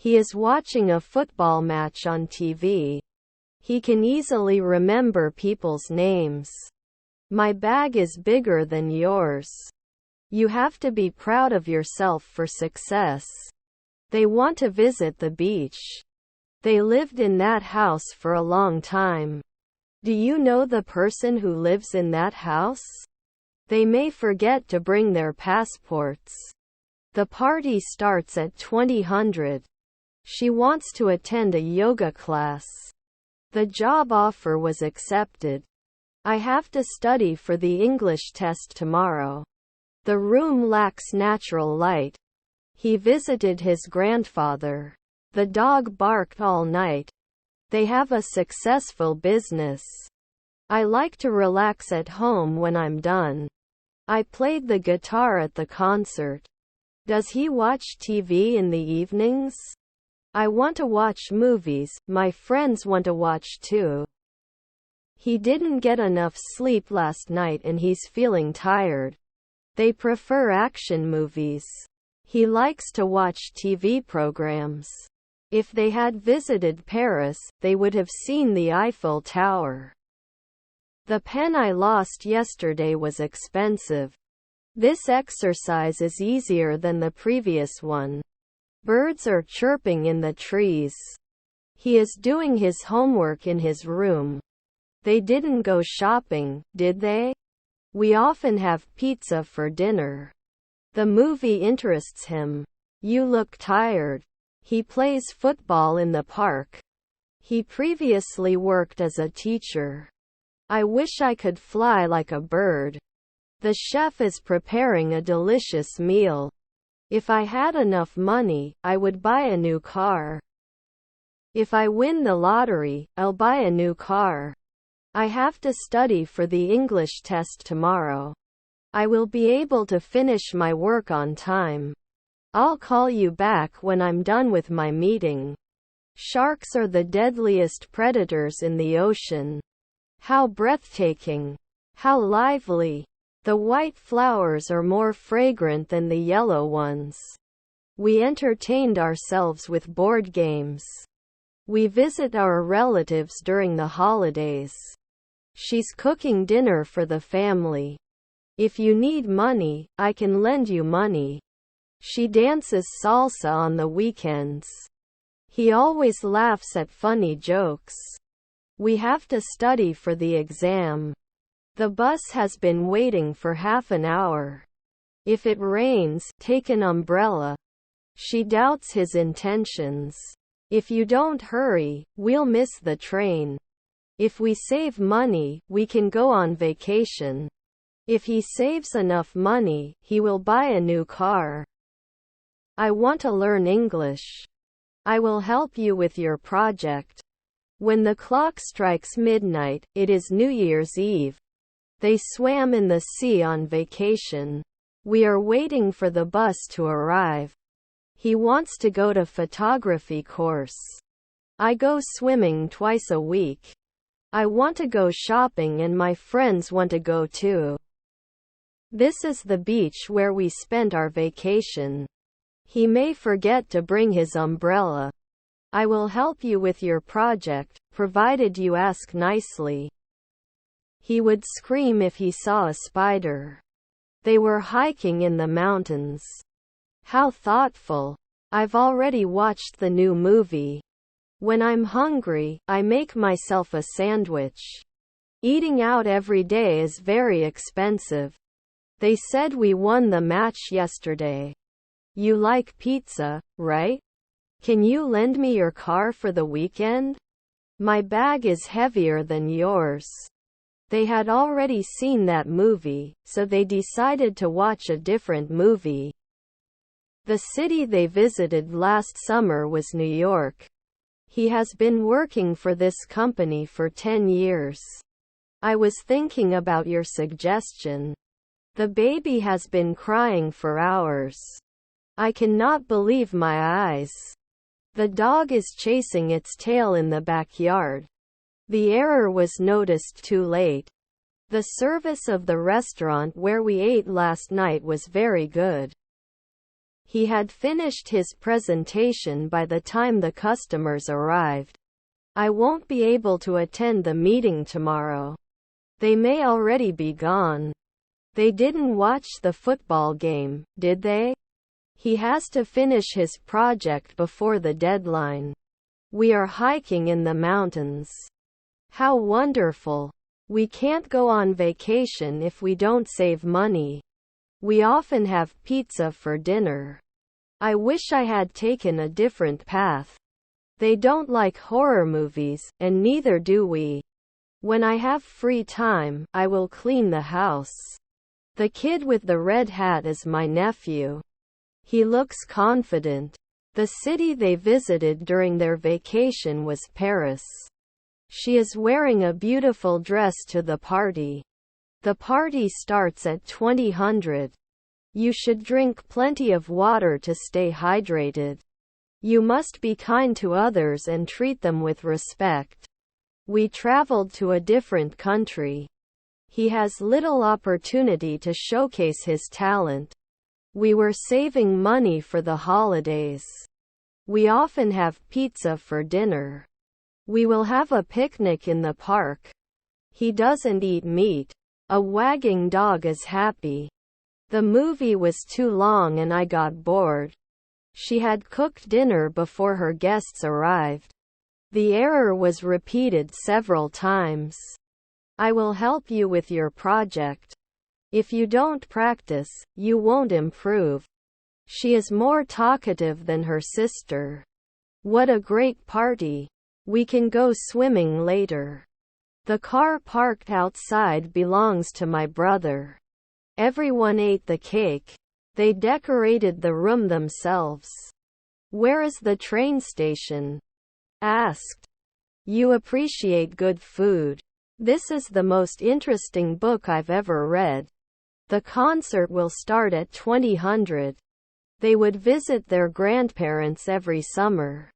He is watching a football match on TV. He can easily remember people's names. My bag is bigger than yours. You have to be proud of yourself for success. They want to visit the beach. They lived in that house for a long time. Do you know the person who lives in that house? They may forget to bring their passports. The party starts at 2000. She wants to attend a yoga class. The job offer was accepted. I have to study for the English test tomorrow. The room lacks natural light. He visited his grandfather. The dog barked all night. They have a successful business. I like to relax at home when I'm done. I played the guitar at the concert. Does he watch TV in the evenings? I want to watch movies, my friends want to watch too. He didn't get enough sleep last night and he's feeling tired. They prefer action movies. He likes to watch TV programs. If they had visited Paris, they would have seen the Eiffel Tower. The pen I lost yesterday was expensive. This exercise is easier than the previous one. Birds are chirping in the trees. He is doing his homework in his room. They didn't go shopping, did they? We often have pizza for dinner. The movie interests him. You look tired. He plays football in the park. He previously worked as a teacher. I wish I could fly like a bird. The chef is preparing a delicious meal. If I had enough money, I would buy a new car. If I win the lottery, I'll buy a new car. I have to study for the English test tomorrow. I will be able to finish my work on time. I'll call you back when I'm done with my meeting. Sharks are the deadliest predators in the ocean. How breathtaking! How lively! The white flowers are more fragrant than the yellow ones. We entertained ourselves with board games. We visit our relatives during the holidays. She's cooking dinner for the family. If you need money, I can lend you money. She dances salsa on the weekends. He always laughs at funny jokes. We have to study for the exam. The bus has been waiting for half an hour. If it rains, take an umbrella. She doubts his intentions. If you don't hurry, we'll miss the train. If we save money, we can go on vacation. If he saves enough money, he will buy a new car. I want to learn English. I will help you with your project. When the clock strikes midnight, it is New Year's Eve. They swam in the sea on vacation. We are waiting for the bus to arrive. He wants to go to photography course. I go swimming twice a week. I want to go shopping and my friends want to go too. This is the beach where we spent our vacation. He may forget to bring his umbrella. I will help you with your project, provided you ask nicely. He would scream if he saw a spider. They were hiking in the mountains. How thoughtful. I've already watched the new movie. When I'm hungry, I make myself a sandwich. Eating out every day is very expensive. They said we won the match yesterday. You like pizza, right? Can you lend me your car for the weekend? My bag is heavier than yours. They had already seen that movie, so they decided to watch a different movie. The city they visited last summer was New York. He has been working for this company for 10 years. I was thinking about your suggestion. The baby has been crying for hours. I cannot believe my eyes. The dog is chasing its tail in the backyard. The error was noticed too late. The service of the restaurant where we ate last night was very good. He had finished his presentation by the time the customers arrived. I won't be able to attend the meeting tomorrow. They may already be gone. They didn't watch the football game, did they? He has to finish his project before the deadline. We are hiking in the mountains. How wonderful. We can't go on vacation if we don't save money. We often have pizza for dinner. I wish I had taken a different path. They don't like horror movies, and neither do we. When I have free time, I will clean the house. The kid with the red hat is my nephew. He looks confident. The city they visited during their vacation was Paris. She is wearing a beautiful dress to the party. The party starts at 2000. You should drink plenty of water to stay hydrated. You must be kind to others and treat them with respect. We traveled to a different country. He has little opportunity to showcase his talent. We were saving money for the holidays. We often have pizza for dinner. We will have a picnic in the park. He doesn't eat meat. A wagging dog is happy. The movie was too long and I got bored. She had cooked dinner before her guests arrived. The error was repeated several times. I will help you with your project. If you don't practice, you won't improve. She is more talkative than her sister. What a great party. We can go swimming later. The car parked outside belongs to my brother. Everyone ate the cake. They decorated the room themselves. Where is the train station? Asked. You appreciate good food. This is the most interesting book I've ever read. The concert will start at 2000. They would visit their grandparents every summer.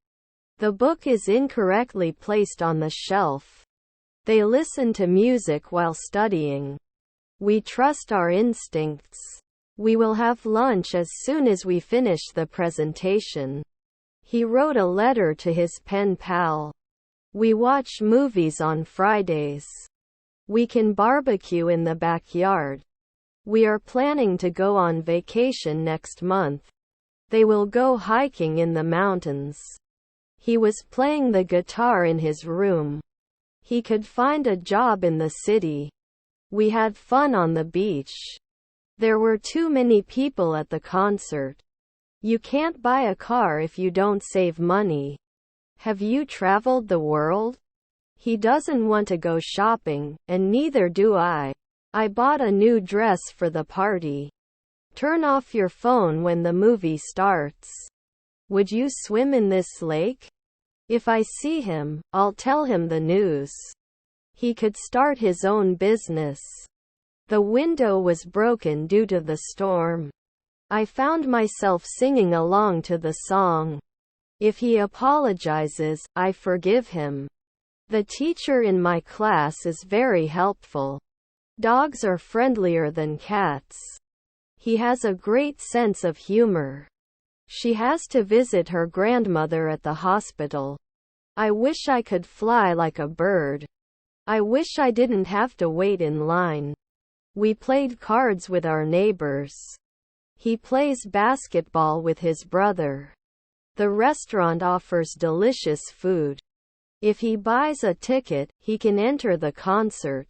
The book is incorrectly placed on the shelf. They listen to music while studying. We trust our instincts. We will have lunch as soon as we finish the presentation. He wrote a letter to his pen pal. We watch movies on Fridays. We can barbecue in the backyard. We are planning to go on vacation next month. They will go hiking in the mountains. He was playing the guitar in his room. He could find a job in the city. We had fun on the beach. There were too many people at the concert. You can't buy a car if you don't save money. Have you traveled the world? He doesn't want to go shopping, and neither do I. I bought a new dress for the party. Turn off your phone when the movie starts. Would you swim in this lake? If I see him, I'll tell him the news. He could start his own business. The window was broken due to the storm. I found myself singing along to the song. If he apologizes, I forgive him. The teacher in my class is very helpful. Dogs are friendlier than cats. He has a great sense of humor. She has to visit her grandmother at the hospital. I wish I could fly like a bird. I wish I didn't have to wait in line. We played cards with our neighbors. He plays basketball with his brother. The restaurant offers delicious food. If he buys a ticket, he can enter the concert.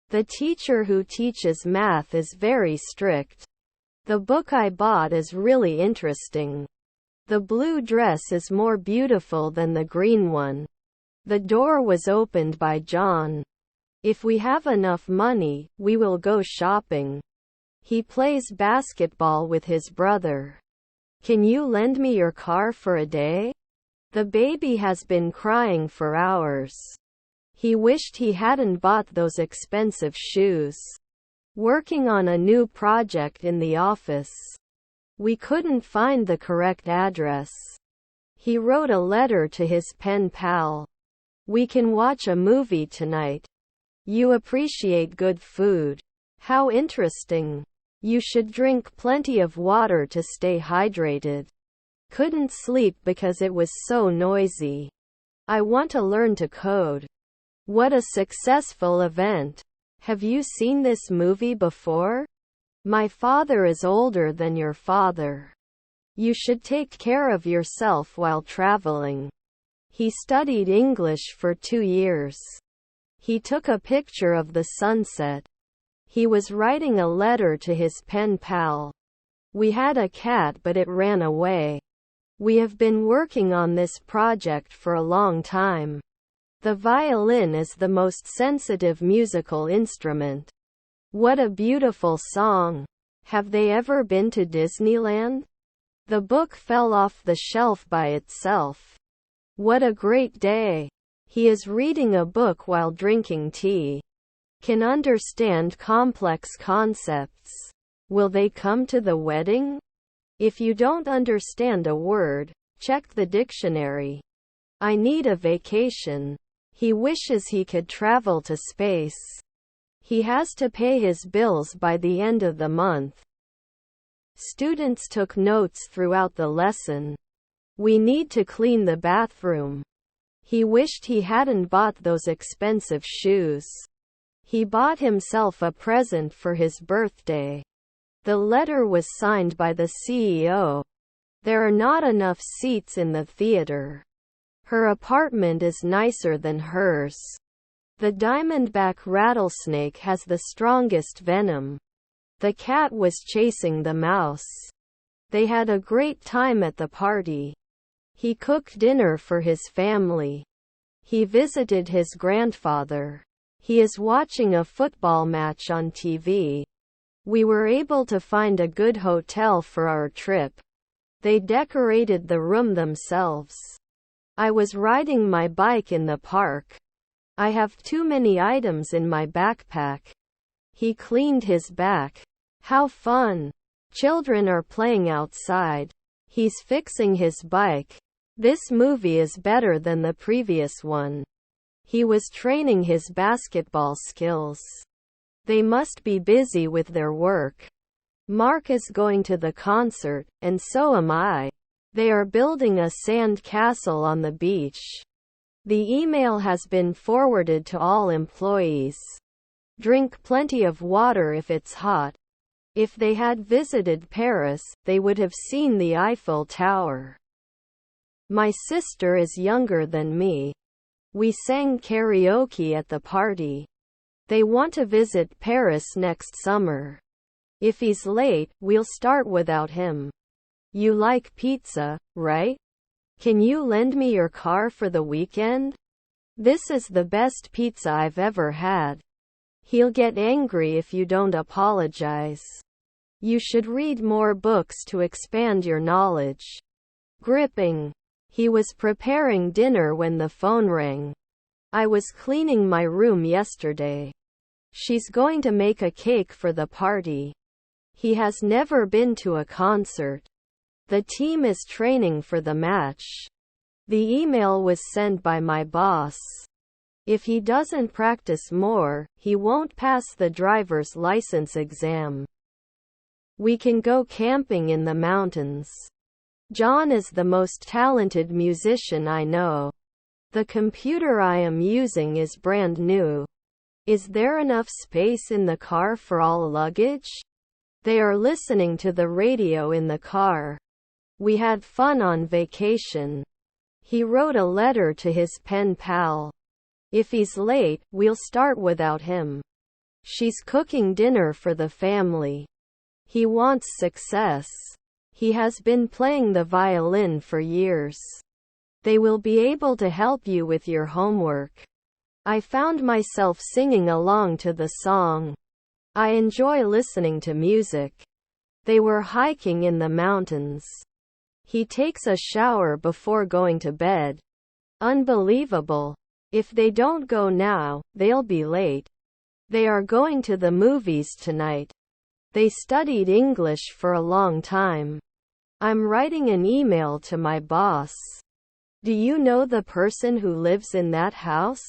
The teacher who teaches math is very strict. The book I bought is really interesting. The blue dress is more beautiful than the green one. The door was opened by John. If we have enough money, we will go shopping. He plays basketball with his brother. Can you lend me your car for a day? The baby has been crying for hours. He wished he hadn't bought those expensive shoes. Working on a new project in the office. We couldn't find the correct address. He wrote a letter to his pen pal. We can watch a movie tonight. You appreciate good food. How interesting. You should drink plenty of water to stay hydrated. Couldn't sleep because it was so noisy. I want to learn to code. What a successful event. Have you seen this movie before? My father is older than your father. You should take care of yourself while traveling. He studied English for 2 years. He took a picture of the sunset. He was writing a letter to his pen pal. We had a cat but it ran away. We have been working on this project for a long time. The violin is the most sensitive musical instrument. What a beautiful song. Have they ever been to Disneyland? The book fell off the shelf by itself. What a great day. He is reading a book while drinking tea. Can understand complex concepts. Will they come to the wedding? If you don't understand a word, check the dictionary. I need a vacation. He wishes he could travel to space. He has to pay his bills by the end of the month. Students took notes throughout the lesson. We need to clean the bathroom. He wished he hadn't bought those expensive shoes. He bought himself a present for his birthday. The letter was signed by the CEO. There are not enough seats in the theater. Her apartment is nicer than hers. The diamondback rattlesnake has the strongest venom. The cat was chasing the mouse. They had a great time at the party. He cooked dinner for his family. He visited his grandfather. He is watching a football match on TV. We were able to find a good hotel for our trip. They decorated the room themselves. I was riding my bike in the park. I have too many items in my backpack. He cleaned his back. How fun. Children are playing outside. He's fixing his bike. This movie is better than the previous one. He was training his basketball skills. They must be busy with their work. Mark is going to the concert, and so am I. They are building a sand castle on the beach. The email has been forwarded to all employees. Drink plenty of water if it's hot. If they had visited Paris, they would have seen the Eiffel Tower. My sister is younger than me. We sang karaoke at the party. They want to visit Paris next summer. If he's late, we'll start without him. You like pizza, right? Can you lend me your car for the weekend? This is the best pizza I've ever had. He'll get angry if you don't apologize. You should read more books to expand your knowledge. Gripping. He was preparing dinner when the phone rang. I was cleaning my room yesterday. She's going to make a cake for the party. He has never been to a concert. The team is training for the match. The email was sent by my boss. If he doesn't practice more, he won't pass the driver's license exam. We can go camping in the mountains. John is the most talented musician I know. The computer I am using is brand new. Is there enough space in the car for all luggage? They are listening to the radio in the car. We had fun on vacation. He wrote a letter to his pen pal. If he's late, we'll start without him. She's cooking dinner for the family. He wants success. He has been playing the violin for years. They will be able to help you with your homework. I found myself singing along to the song. I enjoy listening to music. They were hiking in the mountains. He takes a shower before going to bed. Unbelievable. If they don't go now, they'll be late. They are going to the movies tonight. They studied English for a long time. I'm writing an email to my boss. Do you know the person who lives in that house?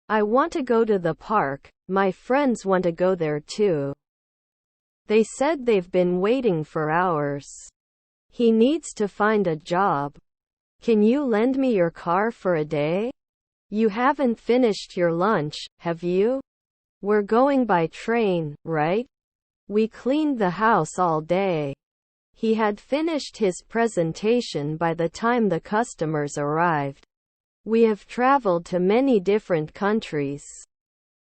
I want to go to the park. My friends want to go there too. They said they've been waiting for hours. He needs to find a job. Can you lend me your car for a day? You haven't finished your lunch, have you? We're going by train, right? We cleaned the house all day. He had finished his presentation by the time the customers arrived. We have traveled to many different countries.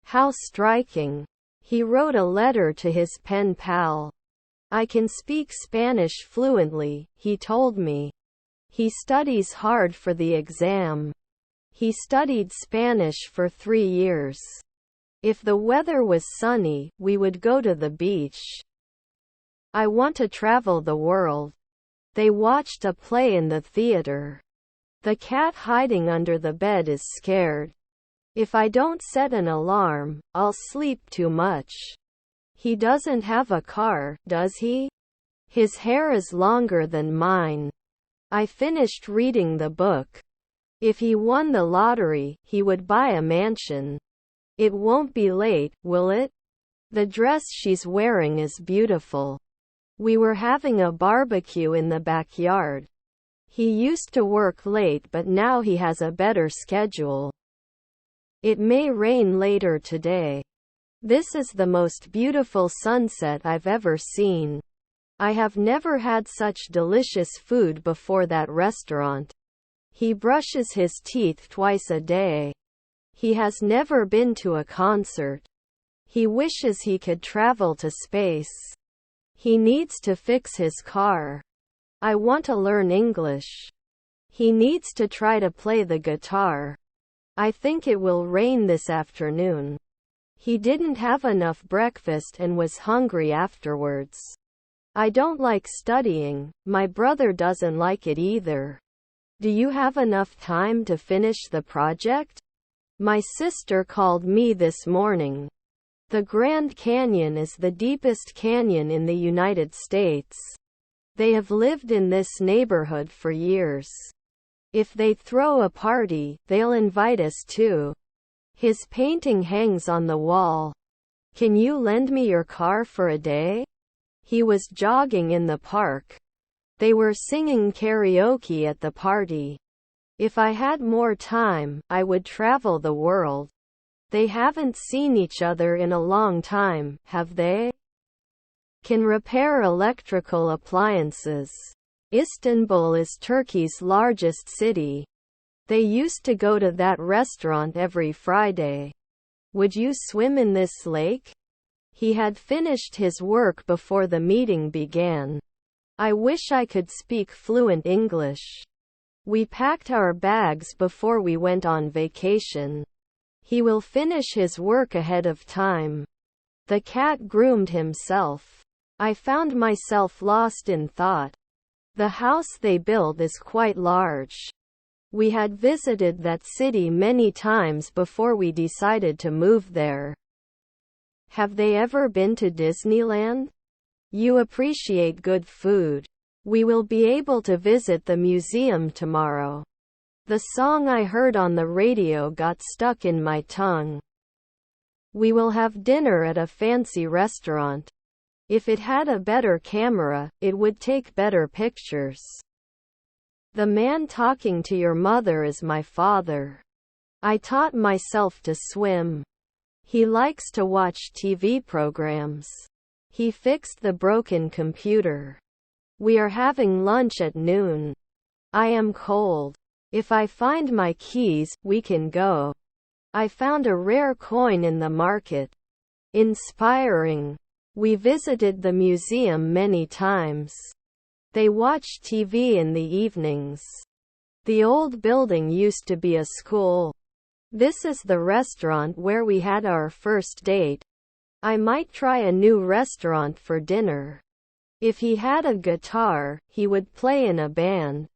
How striking. He wrote a letter to his pen pal. I can speak Spanish fluently, he told me. He studies hard for the exam. He studied Spanish for 3 years. If the weather was sunny, we would go to the beach. I want to travel the world. They watched a play in the theater. The cat hiding under the bed is scared. If I don't set an alarm, I'll sleep too much. He doesn't have a car, does he? His hair is longer than mine. I finished reading the book. If he won the lottery, he would buy a mansion. It won't be late, will it? The dress she's wearing is beautiful. We were having a barbecue in the backyard. He used to work late, but now he has a better schedule. It may rain later today. This is the most beautiful sunset I've ever seen. I have never had such delicious food before that restaurant. He brushes his teeth twice a day. He has never been to a concert. He wishes he could travel to space. He needs to fix his car. I want to learn English. He needs to try to play the guitar. I think it will rain this afternoon. He didn't have enough breakfast and was hungry afterwards. I don't like studying, my brother doesn't like it either. Do you have enough time to finish the project? My sister called me this morning. The Grand Canyon is the deepest canyon in the United States. They have lived in this neighborhood for years. If they throw a party, they'll invite us too. His painting hangs on the wall. Can you lend me your car for a day? He was jogging in the park. They were singing karaoke at the party. If I had more time, I would travel the world. They haven't seen each other in a long time, have they? Can repair electrical appliances. Istanbul is Turkey's largest city. They used to go to that restaurant every Friday. Would you swim in this lake? He had finished his work before the meeting began. I wish I could speak fluent English. We packed our bags before we went on vacation. He will finish his work ahead of time. The cat groomed himself. I found myself lost in thought. The house they built is quite large. We had visited that city many times before we decided to move there. Have they ever been to Disneyland? You appreciate good food. We will be able to visit the museum tomorrow. The song I heard on the radio got stuck in my tongue. We will have dinner at a fancy restaurant. If it had a better camera, it would take better pictures. The man talking to your mother is my father. I taught myself to swim. He likes to watch TV programs. He fixed the broken computer. We are having lunch at noon. I am cold. If I find my keys, we can go. I found a rare coin in the market. Inspiring. We visited the museum many times. They watch TV in the evenings. The old building used to be a school. This is the restaurant where we had our first date. I might try a new restaurant for dinner. If he had a guitar, he would play in a band.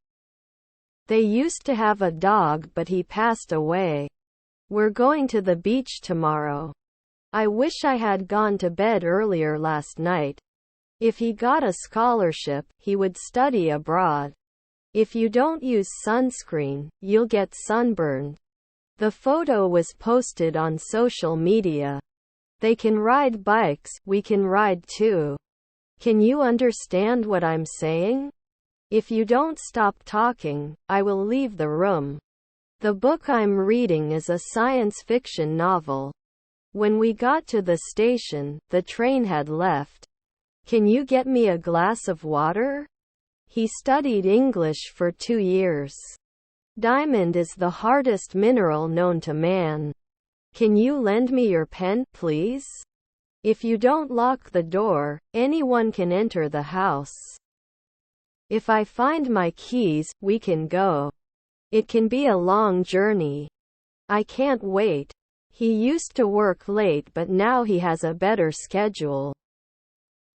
They used to have a dog, but he passed away. We're going to the beach tomorrow. I wish I had gone to bed earlier last night. If he got a scholarship, he would study abroad. If you don't use sunscreen, you'll get sunburned. The photo was posted on social media. They can ride bikes, we can ride too. Can you understand what I'm saying? If you don't stop talking, I will leave the room. The book I'm reading is a science fiction novel. When we got to the station, the train had left. Can you get me a glass of water? He studied English for 2 years. Diamond is the hardest mineral known to man. Can you lend me your pen, please? If you don't lock the door, anyone can enter the house. If I find my keys, we can go. It can be a long journey. I can't wait. He used to work late, but now he has a better schedule.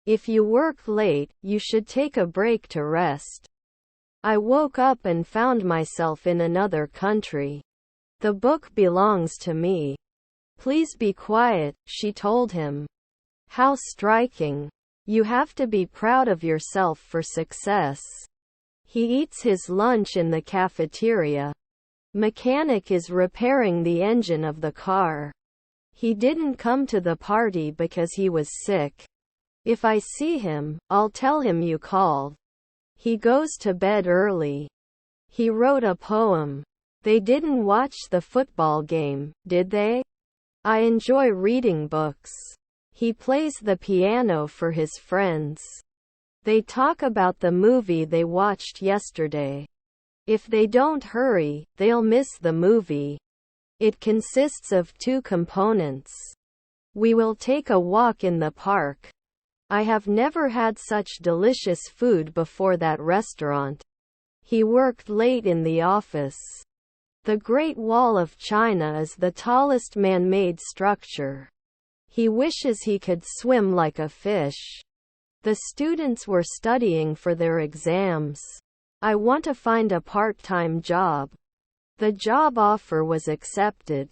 If you work late, you should take a break to rest. I woke up and found myself in another country. The book belongs to me. Please be quiet, she told him. How striking. You have to be proud of yourself for success. He eats his lunch in the cafeteria. Mechanic is repairing the engine of the car. He didn't come to the party because he was sick. If I see him, I'll tell him you called. He goes to bed early. He wrote a poem. They didn't watch the football game, did they? I enjoy reading books. He plays the piano for his friends. They talk about the movie they watched yesterday. If they don't hurry, they'll miss the movie. It consists of 2 components. We will take a walk in the park. I have never had such delicious food before that restaurant. He worked late in the office. The Great Wall of China is the tallest man-made structure. He wishes he could swim like a fish. The students were studying for their exams. I want to find a part-time job. The job offer was accepted.